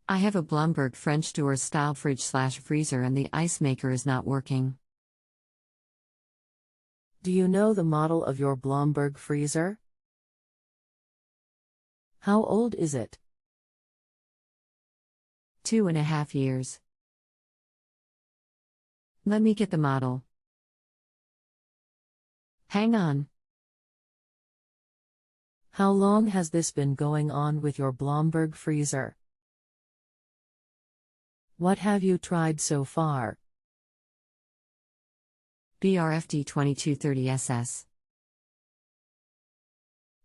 I have a Blomberg French Door style fridge/freezer and the ice maker is not working. Do you know the model of your Blomberg freezer? How old is it? 2.5 years. Let me get the model. Hang on. How long has this been going on with your Blomberg freezer? What have you tried so far? BRFD 2230SS.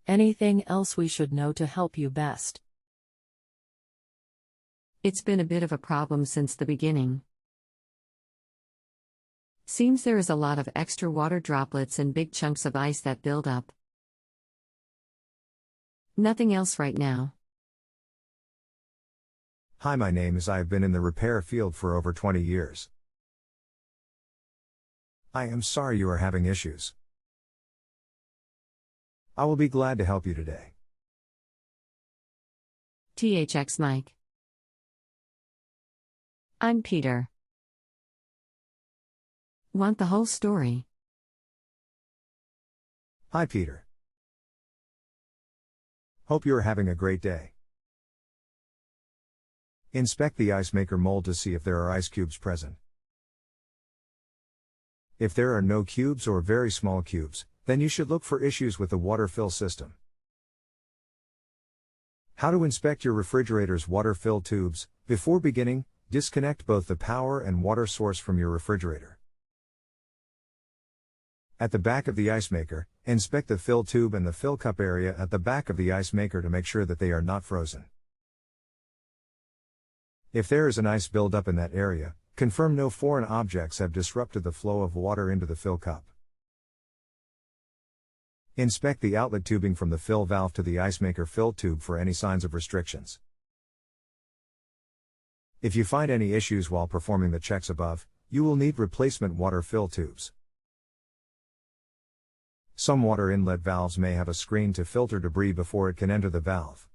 Anything else we should know to help you best? It's been a bit of a problem since the beginning. Seems there is a lot of extra water droplets and big chunks of ice that build up. Nothing else right now. Hi, my name is. I have been in the repair field for over 20 years. I am sorry you are having issues. I will be glad to help you today. Thx Mike. I'm Peter. Want the whole story? Hi, Peter. Hope you are having a great day. Inspect the ice maker mold to see if there are ice cubes present. If there are no cubes or very small cubes, then you should look for issues with the water fill system. How to inspect your refrigerator's water fill tubes. Before beginning, disconnect both the power and water source from your refrigerator. At the back of the ice maker, inspect the fill tube and the fill cup area at the back of the ice maker to make sure that they are not frozen. If there is an ice buildup in that area, confirm no foreign objects have disrupted the flow of water into the fill cup. Inspect the outlet tubing from the fill valve to the ice maker fill tube for any signs of restrictions. If you find any issues while performing the checks above, you will need replacement water fill tubes. Some water inlet valves may have a screen to filter debris before it can enter the valve.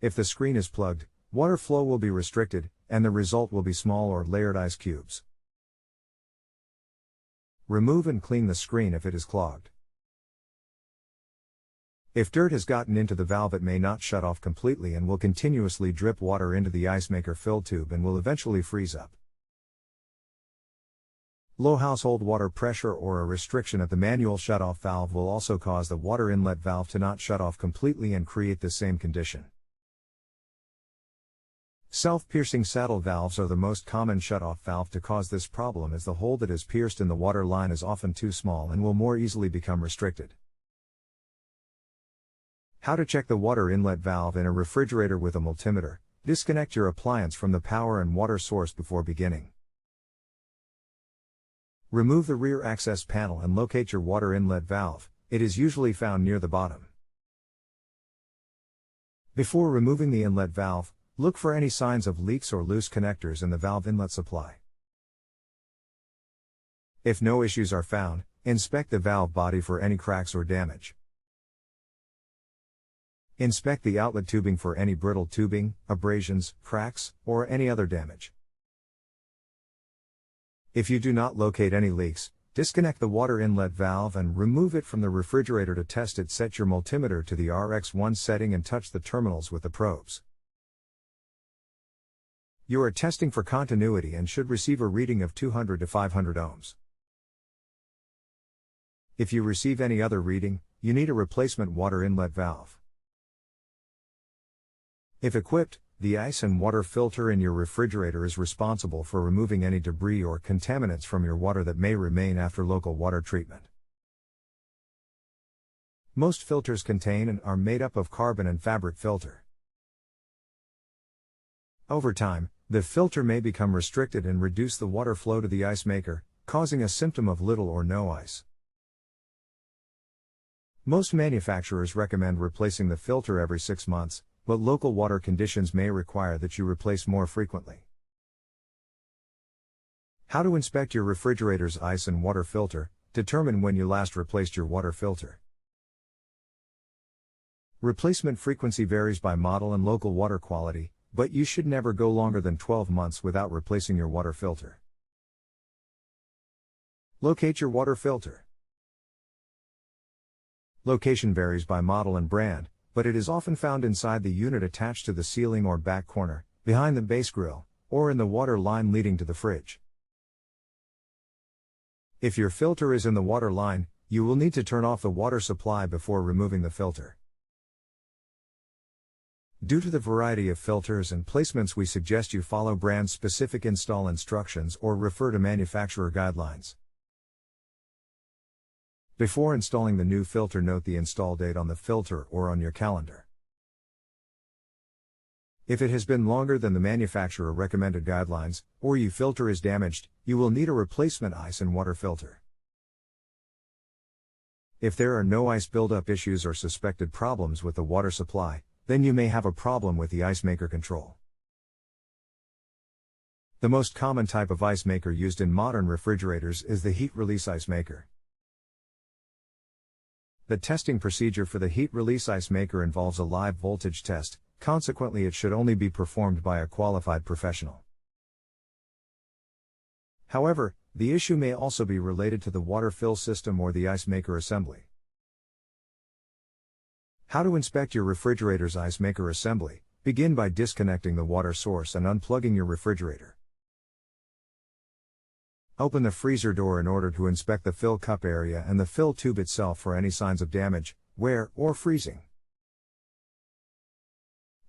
If the screen is plugged, water flow will be restricted, and the result will be small or layered ice cubes. Remove and clean the screen if it is clogged. If dirt has gotten into the valve, it may not shut off completely and will continuously drip water into the ice maker fill tube and will eventually freeze up. Low household water pressure or a restriction at the manual shutoff valve will also cause the water inlet valve to not shut off completely and create the same condition. Self-piercing saddle valves are the most common shutoff valve to cause this problem, as the hole that is pierced in the water line is often too small and will more easily become restricted. How to check the water inlet valve in a refrigerator with a multimeter. Disconnect your appliance from the power and water source before beginning. Remove the rear access panel and locate your water inlet valve. It is usually found near the bottom. Before removing the inlet valve, look for any signs of leaks or loose connectors in the valve inlet supply. If no issues are found, inspect the valve body for any cracks or damage. Inspect the outlet tubing for any brittle tubing, abrasions, cracks, or any other damage. If you do not locate any leaks, disconnect the water inlet valve and remove it from the refrigerator to test it. Set your multimeter to the RX1 setting and touch the terminals with the probes. You are testing for continuity and should receive a reading of 200 to 500 ohms. If you receive any other reading, you need a replacement water inlet valve. If equipped, the ice and water filter in your refrigerator is responsible for removing any debris or contaminants from your water that may remain after local water treatment. Most filters contain and are made up of carbon and fabric filter. Over time, the filter may become restricted and reduce the water flow to the ice maker, causing a symptom of little or no ice. Most manufacturers recommend replacing the filter every 6 months, but local water conditions may require that you replace more frequently. How to inspect your refrigerator's ice and water filter. Determine when you last replaced your water filter. Replacement frequency varies by model and local water quality, but you should never go longer than 12 months without replacing your water filter. Locate your water filter. Location varies by model and brand, but it is often found inside the unit attached to the ceiling or back corner, behind the base grill, or in the water line leading to the fridge. If your filter is in the water line, you will need to turn off the water supply before removing the filter. Due to the variety of filters and placements, we suggest you follow brand-specific install instructions or refer to manufacturer guidelines. Before installing the new filter, note the install date on the filter or on your calendar. If it has been longer than the manufacturer recommended guidelines, or your filter is damaged, you will need a replacement ice and water filter. If there are no ice buildup issues or suspected problems with the water supply, then you may have a problem with the ice maker control. The most common type of ice maker used in modern refrigerators is the heat release ice maker. The testing procedure for the heat release ice maker involves a live voltage test, consequently it should only be performed by a qualified professional. However, the issue may also be related to the water fill system or the ice maker assembly. How to inspect your refrigerator's ice maker assembly: begin by disconnecting the water source and unplugging your refrigerator. Open the freezer door in order to inspect the fill cup area and the fill tube itself for any signs of damage, wear, or freezing.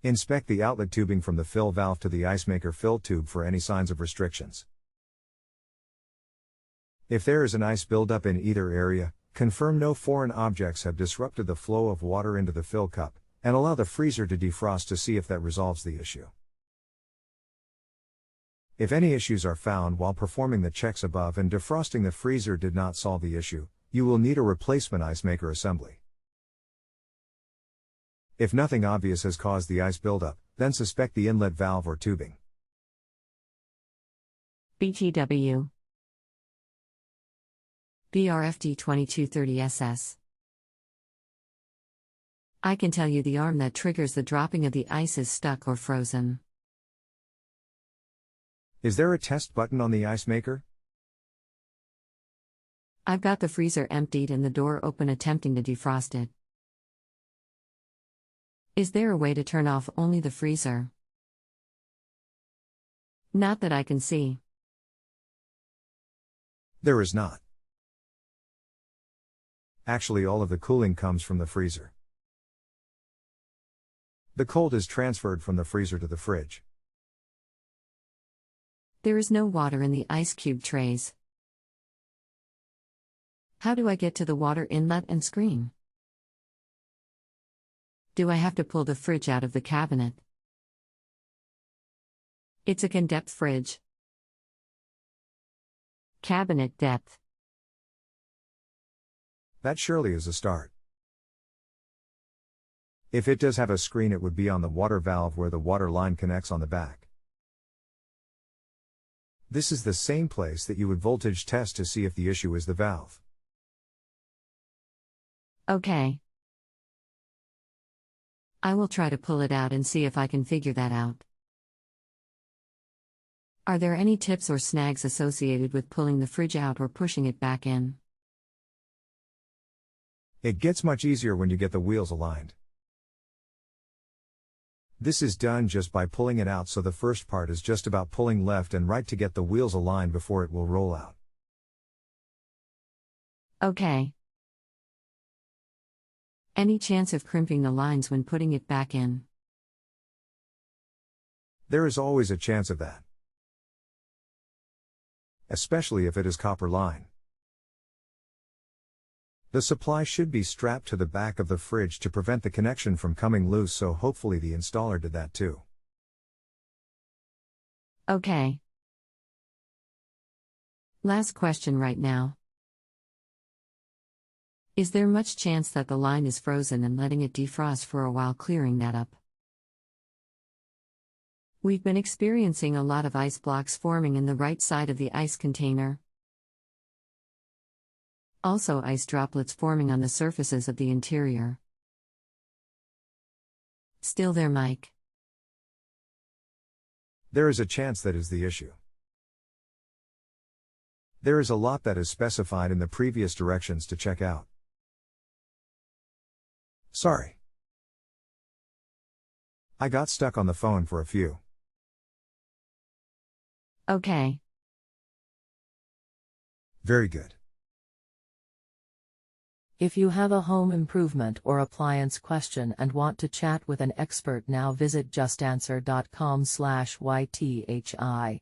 Inspect the outlet tubing from the fill valve to the ice maker fill tube for any signs of restrictions. If there is an ice buildup in either area, confirm no foreign objects have disrupted the flow of water into the fill cup, and allow the freezer to defrost to see if that resolves the issue. If any issues are found while performing the checks above and defrosting the freezer did not solve the issue, you will need a replacement ice maker assembly. If nothing obvious has caused the ice buildup, then suspect the inlet valve or tubing. BTW BRFD 2230SS. I can tell you the arm that triggers the dropping of the ice is stuck or frozen. Is there a test button on the ice maker? I've got the freezer emptied and the door open attempting to defrost it. Is there a way to turn off only the freezer? Not that I can see. There is not. Actually, all of the cooling comes from the freezer. The cold is transferred from the freezer to the fridge. There is no water in the ice cube trays. How do I get to the water inlet and screen? Do I have to pull the fridge out of the cabinet? It's a can depth fridge. Cabinet depth. That surely is a start. If it does have a screen, it would be on the water valve where the water line connects on the back. This is the same place that you would voltage test to see if the issue is the valve. Okay. I will try to pull it out and see if I can figure that out. Are there any tips or snags associated with pulling the fridge out or pushing it back in? It gets much easier when you get the wheels aligned. This is done just by pulling it out, so the first part is just about pulling left and right to get the wheels aligned before it will roll out. Okay. Any chance of crimping the lines when putting it back in? There is always a chance of that. Especially if it is copper line. The supply should be strapped to the back of the fridge to prevent the connection from coming loose, so hopefully the installer did that too. Okay. Last question right now. Is there much chance that the line is frozen and letting it defrost for a while clearing that up? We've been experiencing a lot of ice blocks forming in the right side of the ice container. Also ice droplets forming on the surfaces of the interior. Still there, Mike? There is a chance that is the issue. There is a lot that is specified in the previous directions to check out. Sorry. I got stuck on the phone for a few. Okay. Very good. If you have a home improvement or appliance question and want to chat with an expert now, visit justanswer.com/ythi.